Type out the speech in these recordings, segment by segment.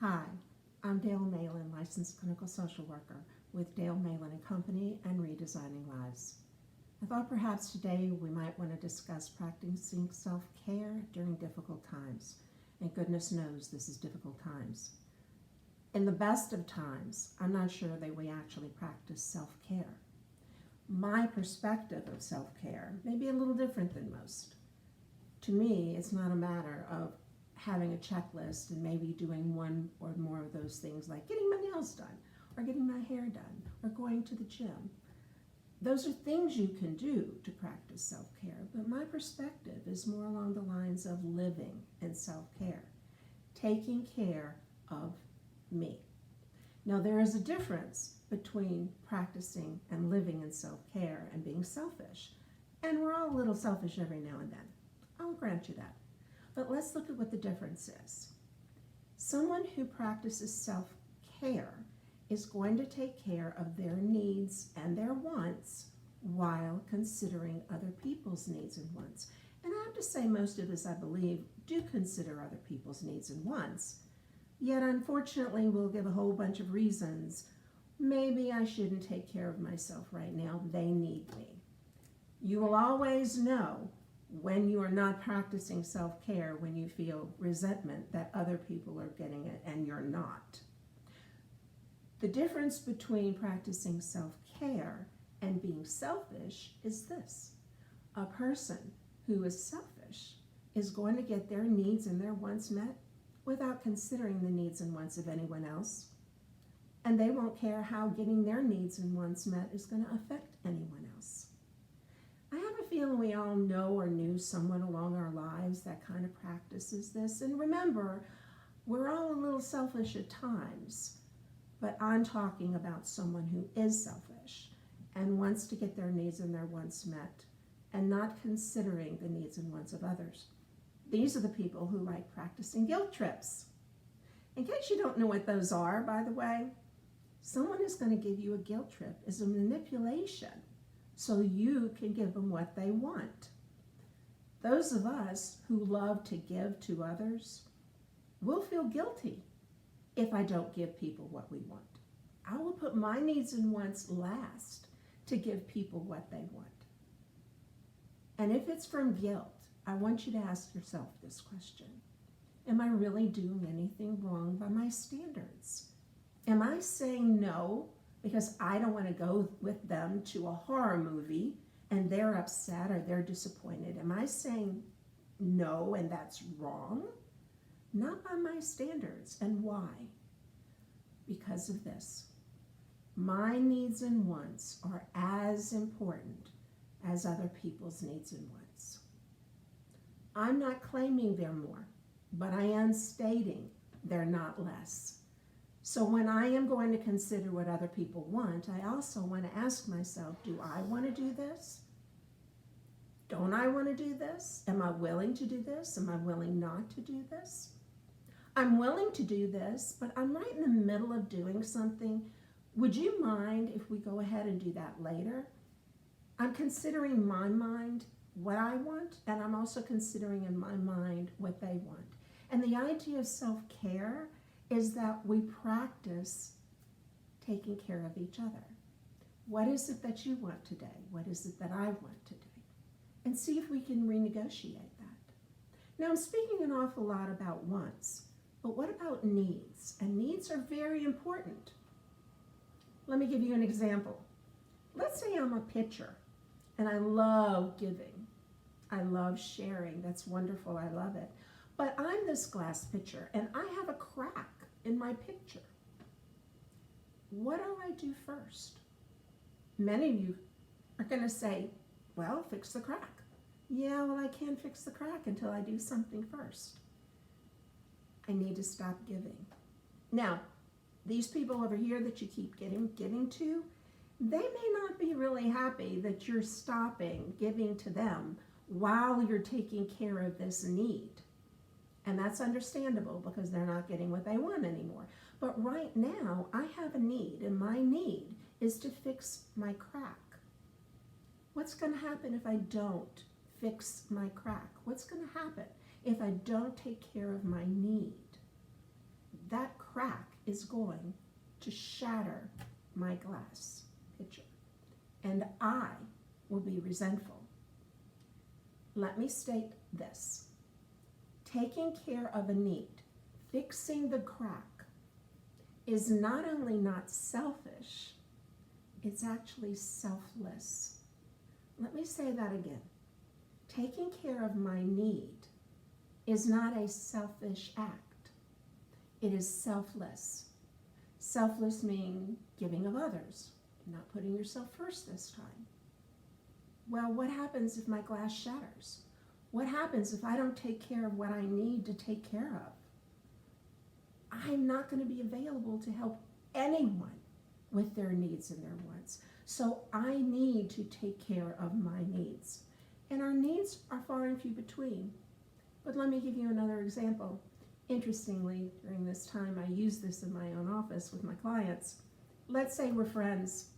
Hi, I'm Dale Malin, licensed clinical social worker with Dale Malin and Company and Redesigning Lives. I thought perhaps today we might want to discuss practicing self-care during difficult times. And goodness knows this is difficult times. In the best of times, I'm not sure that we actually practice self-care. My perspective of self-care may be a little different than most. To me, it's not a matter of having a checklist and maybe doing one or more of those things like getting my nails done or getting my hair done or going to the gym. Those are things you can do to practice self-care, but my perspective is more along the lines of living in self-care, taking care of me. Now, there is a difference between practicing and living in self-care and being selfish, and we're all a little selfish every now and then. I'll grant you that. But let's look at what the difference is. Someone who practices self-care is going to take care of their needs and their wants while considering other people's needs and wants. And I have to say, most of us, I believe, do consider other people's needs and wants. Yet, unfortunately, we'll give a whole bunch of reasons. Maybe I shouldn't take care of myself right now. They need me. You will always know when you are not practicing self-care, when you feel resentment that other people are getting it and you're not. The difference between practicing self-care and being selfish is this. A person who is selfish is going to get their needs and their wants met without considering the needs and wants of anyone else. And they won't care how getting their needs and wants met is going to affect anyone else. I have a feeling we all know or knew someone along our lives that kind of practices this. And remember, we're all a little selfish at times, but I'm talking about someone who is selfish and wants to get their needs and their wants met and not considering the needs and wants of others. These are the people who like practicing guilt trips. In case you don't know what those are, by the way, someone is going to give you a guilt trip as a manipulation so you can give them what they want. Those of us who love to give to others will feel guilty if I don't give people what we want. I will put my needs and wants last to give people what they want. And if it's from guilt, I want you to ask yourself this question. Am I really doing anything wrong by my standards? Am I saying no because I don't want to go with them to a horror movie and they're upset or they're disappointed? Am I saying no and that's wrong? Not by my standards. And why? Because of this. My needs and wants are as important as other people's needs and wants. I'm not claiming they're more, but I am stating they're not less. So when I am going to consider what other people want, I also want to ask myself, do I want to do this? Don't I want to do this? Am I willing to do this? Am I willing not to do this? I'm willing to do this, but I'm right in the middle of doing something. Would you mind if we go ahead and do that later? I'm considering in my mind what I want, and I'm also considering in my mind what they want. And the idea of self-care is that we practice taking care of each other. What is it that you want today? What is it that I want today? And see if we can renegotiate that. Now, I'm speaking an awful lot about wants, but what about needs? And needs are very important. Let me give you an example. Let's say I'm a pitcher, and I love giving. I love sharing. That's wonderful. I love it. But I'm this glass pitcher, and I have a crack in my pitcher. What do I do first? Many of you are going to say, well, fix the crack. Yeah, well, I can't fix the crack until I do something first. I need to stop giving. Now, these people over here that you keep giving to, they may not be really happy that you're stopping giving to them while you're taking care of this need. And that's understandable because they're not getting what they want anymore. But right now, I have a need, and my need is to fix my crack. What's going to happen if I don't fix my crack? What's going to happen if I don't take care of my need? That is going to shatter my glass pitcher, and I will be resentful. Let me state this. Taking care of a need, fixing the crack, is not only not selfish, it's actually selfless. Let me say that again. Taking care of my need is not a selfish act. It is selfless. Selfless meaning giving of others, not putting yourself first this time. Well, what happens if my glass shatters? What happens if I don't take care of what I need to take care of? I'm not going to be available to help anyone with their needs and their wants. So I need to take care of my needs. And our needs are far and few between. But let me give you another example. Interestingly, during this time, I use this in my own office with my clients. Let's say we're friends,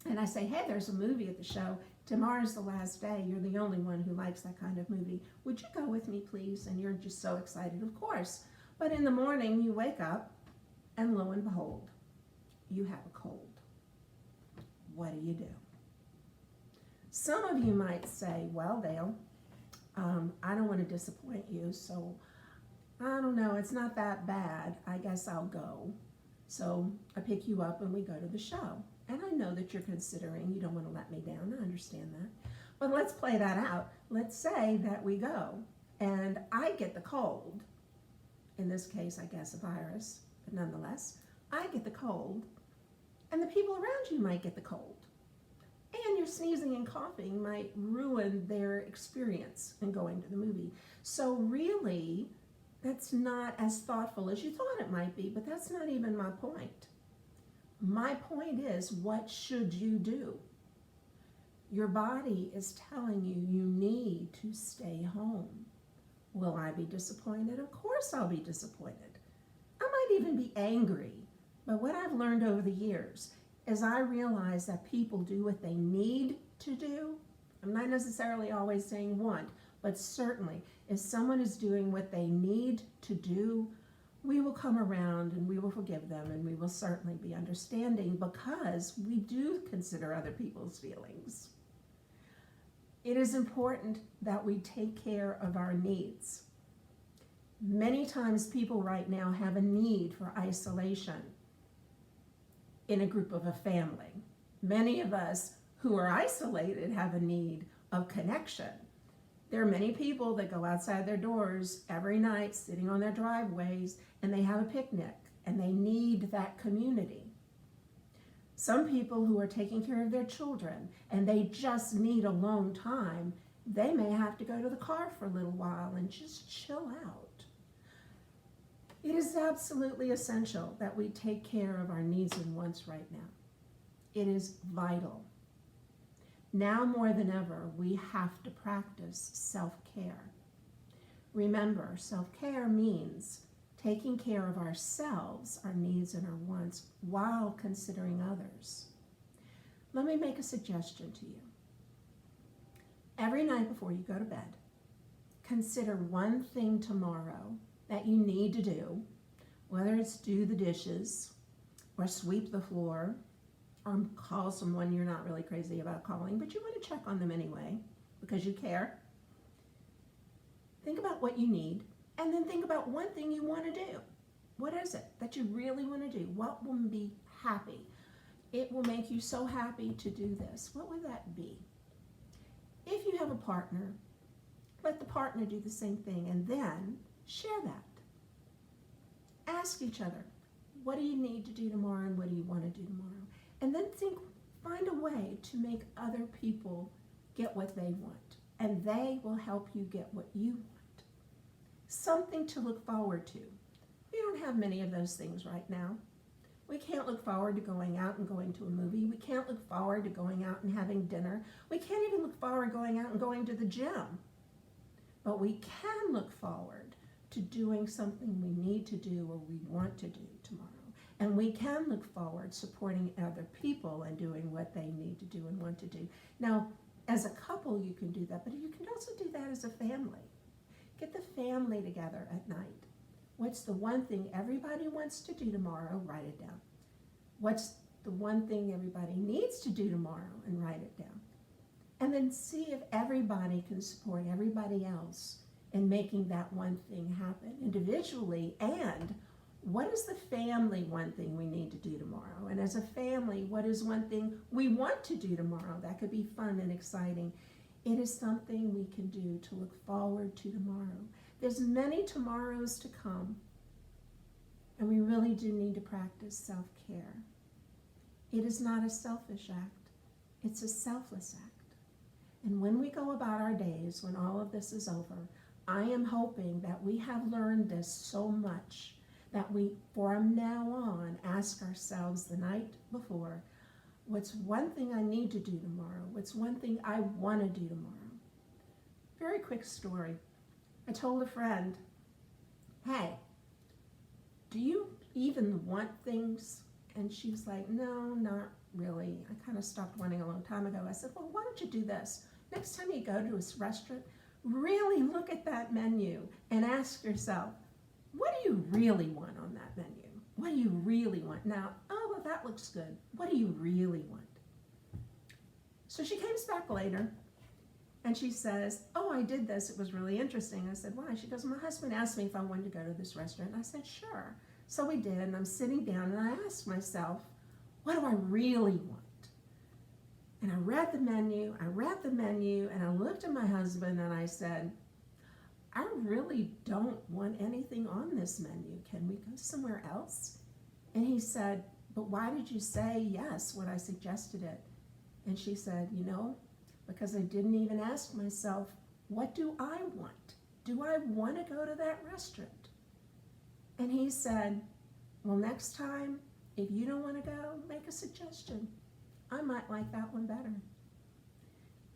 and I say, hey, there's a movie at the show. Tomorrow's the last day. You're the only one who likes that kind of movie. Would you go with me, please? And you're just so excited, of course. But in the morning, you wake up, and lo and behold, you have a cold. What do? Some of you might say, well, Dale, I don't want to disappoint you, so I don't know, it's not that bad. I guess I'll go. So I pick you up and we go to the show. And I know that you're considering you don't want to let me down. I understand that. But let's play that out. Let's say that we go and I get the cold. In this case, I guess a virus, but nonetheless, I get the cold and the people around you might get the cold. And your sneezing and coughing might ruin their experience in going to the movie. So really, that's not as thoughtful as you thought it might be, but that's not even my point. My point is, what should you do? Your body is telling you you need to stay home. Will I be disappointed? Of course I'll be disappointed. I might even be angry. But what I've learned over the years is I realize that people do what they need to do. I'm not necessarily always saying want, but certainly if someone is doing what they need to do, we will come around and we will forgive them and we will certainly be understanding because we do consider other people's feelings. It is important that we take care of our needs. Many times people right now have a need for isolation in a group of a family. Many of us who are isolated have a need of connection. There are many people that go outside their doors every night, sitting on their driveways, and they have a picnic, and they need that community. Some people who are taking care of their children, and they just need alone time, they may have to go to the car for a little while and just chill out. It is absolutely essential that we take care of our needs and wants right now. It is vital. Now more than ever, we have to practice self-care. Remember, self-care means taking care of ourselves, our needs and our wants, while considering others. Let me make a suggestion to you. Every night before you go to bed, consider one thing tomorrow that you need to do, whether it's do the dishes or sweep the floor or call someone you're not really crazy about calling, but you want to check on them anyway because you care. Think about what you need and then think about one thing you want to do. What is it that you really want to do? What will be happy? It will make you so happy to do this. What would that be? If you have a partner, let the partner do the same thing and then share that. Ask each other, what do you need to do tomorrow and what do you want to do tomorrow? And then find a way to make other people get what they want. And they will help you get what you want. Something to look forward to. We don't have many of those things right now. We can't look forward to going out and going to a movie. We can't look forward to going out and having dinner. We can't even look forward to going out and going to the gym. But we can look forward to doing something we need to do or we want to do tomorrow. And we can look forward supporting other people and doing what they need to do and want to do. Now, as a couple, you can do that, but you can also do that as a family. Get the family together at night. What's the one thing everybody wants to do tomorrow? Write it down. What's the one thing everybody needs to do tomorrow? And write it down. And then see if everybody can support everybody else in making that one thing happen individually. And what is the family one thing we need to do tomorrow? And as a family, what is one thing we want to do tomorrow? That could be fun and exciting. It is something we can do to look forward to tomorrow. There's many tomorrows to come, and we really do need to practice self-care. It is not a selfish act, it's a selfless act. And when we go about our days, when all of this is over, I am hoping that we have learned this so much that we, from now on, ask ourselves the night before, what's one thing I need to do tomorrow? What's one thing I want to do tomorrow? Very quick story. I told a friend, hey, do you even want things? And she's like, no, not really. I kind of stopped wanting a long time ago. I said, well, why don't you do this? Next time you go to a restaurant, really look at that menu and ask yourself, what do you really want on that menu? What do you really want? Now, oh, well, that looks good. What do you really want? So she comes back later and she says, oh, I did this. It was really interesting. I said, why? She goes, my husband asked me if I wanted to go to this restaurant. I said, sure. So we did, and I'm sitting down and I asked myself, what do I really want? And I read the menu, and I looked at my husband and I said, I really don't want anything on this menu. Can we go somewhere else? And he said, but why did you say yes when I suggested it? And she said, because I didn't even ask myself, what do I want? Do I want to go to that restaurant? And he said, well, next time, if you don't want to go, make a suggestion. I might like that one better.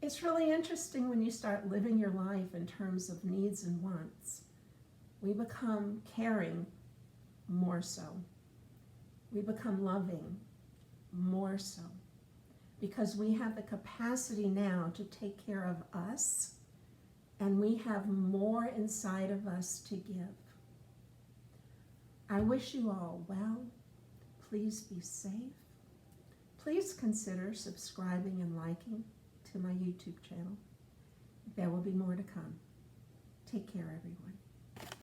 It's really interesting when you start living your life in terms of needs and wants. We become caring more so. We become loving more so. Because we have the capacity now to take care of us, and we have more inside of us to give. I wish you all well. Please be safe. Please consider subscribing and liking to my YouTube channel. There will be more to come. Take care, everyone.